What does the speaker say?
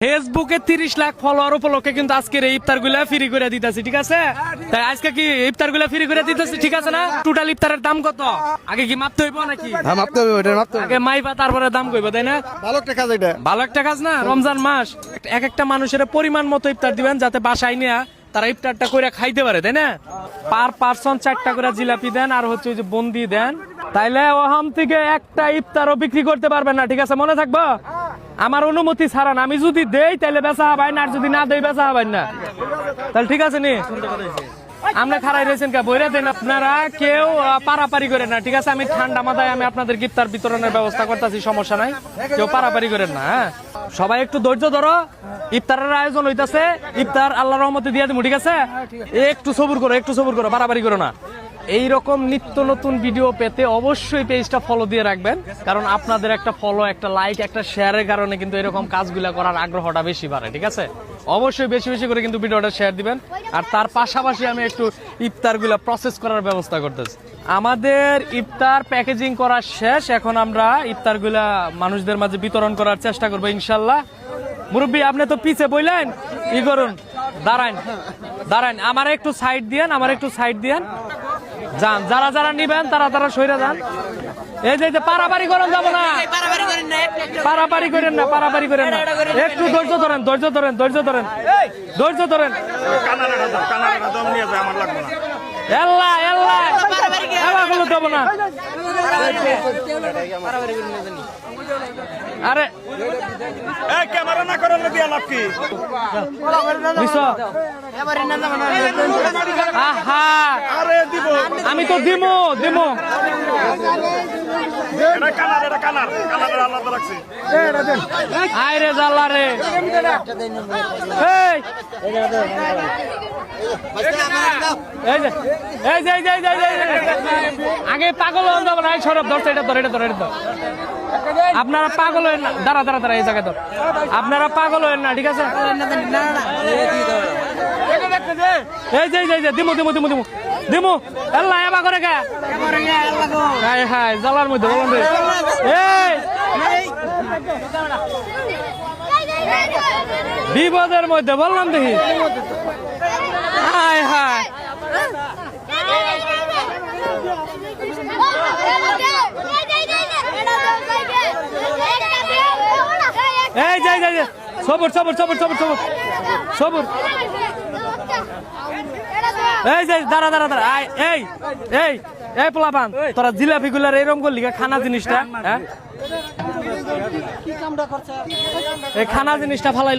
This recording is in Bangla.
ফেসবুকে 30 লাখ ফলোয়ার উপলক্ষে কিন্তু আজকের এই ইফতার গুলা ফ্রি করে দিতেছি, ঠিক আছে? তাই আজকে কি ইফতার গুলা ফ্রি করে দিতেছি, ঠিক আছে না? টোটাল ইফতারের দাম কত আগে কি মাপতে হইব নাকি? মাপতে হবে, ওটা মাপতে হবে। আগে মাইবা তারপরে দাম কইব, তাই না? ভালো একটা কাজ এটা। ভালো একটা কাজ না? রমজান মাস, এক একটা মানুষের পরিমাণ মতো ইফতার দিবেন যাতে বাসায় নিয়ে তারা ইফতারটা করে খাইতে পারে, তাই না? পার পারসন 4টা করে জিলাপি দেন আর হচ্ছে ওই যে বন্দি দেন, তাইলে ওহাম থেকে একটা ইফতারও বিক্রি করতে পারবেন না, ঠিক আছে? মনে থাকবো, আমার অনুমতি ছাড়ান। আমি যদি দেই তাহলে বেচা হবেন না, আর যদি না দেই বেচা হবেন না। তাহলে ঠিক আছে নি? আমরা খারাই রয়েছেন কা বইরা দেন, আপনারা কেউ পারাপারি করেন না, ঠিক আছে? আমি ঠান্ডা মাথায় আমি আপনাদের ইফতার বিতরণের ব্যবস্থা করতেছি, সমস্যা নাই, কেউ পারাপারি করেন না। হ্যাঁ, সবাই একটু ধৈর্য ধরো, ইফতারের আয়োজন হইতাছে, ইফতার আল্লাহর রহমতে দিয়ে দেবো, ঠিক আছে? একটু সবুর করো, একটু সবুর করো, পারাপারি করো না। এইরকম নিত্য নতুন ভিডিও পেতে অবশ্যই পেজটা ফলো দিয়ে রাখবেন, কারণ আপনাদের একটা ফলো, একটা লাইক, একটা শেয়ারের কারণে কিন্তু এরকম কাজগুলা করার আগ্রহটা বেশি বাড়ে, ঠিক আছে? অবশ্যই বেশি বেশি করে কিন্তু ভিডিওটা শেয়ার দিবেন। আর তার পাশাপাশি আমি একটু ইফতারগুলা প্রসেস করার ব্যবস্থা করতেছি। আমাদের ইফতার প্যাকেজিং করা শেষ, এখন আমরা ইফতারগুলা মানুষদের মাঝে বিতরণ করার চেষ্টা করবো ইনশাল্লাহ। মুরব্বী, আপনি তো পিছে বইলেন, ই করুন, দাঁড়ান দাঁড়ান, আমার একটু সাইড দিয়েন, আমার একটু সাইড দিয়েন, যান, যারা যারা নিবেন তারা তারা সইরা যান। এই যে পারাপারি করেন, যাবো না, পারাপারি করেন না, পারাপারি করেন না, একটু ধৈর্য ধরেন, ধৈর্য ধরেন, ধৈর্য ধরেন, ধৈর্য ধরেন। এল্লা এল্লা এল্লা গুলো দেবো না। আরে ক্যামেরা না করার দিয়া লাভ কি? আহা, আমি তো দিমু দিমু। আরে জাল্লা রে, আগে পাগল হন যাবো না, সরব ধরছে, এটা ধর, এটা ধর, এটা ধর। আপনারা পাগল হয়েন না, দাঁড়া দাঁড়া দাঁড়া, এই জায়গায় ধর, আপনারা পাগল হয়েন না, ঠিক আছে? এই যে দিমু দিমু দিমু দিমু দিমু, আল্লাহ এবা করে কে? হাই হাই, জ্বালার মধ্যে বলুন রে, এই বিপদের মধ্যে বললাম দেখি, হাই হাই। এই যাই যাই, সবুর সবুর সবুর সবুর সবুর সবুর, এই যে দাঁড়া দাঁড়া দাঁড়া, এই এই এই পোলাপান, তোরা জিলাপি গুলার এরকম করলি খানা জিনিসটা, হ্যাঁ এই খানা জিনিসটা ফালাই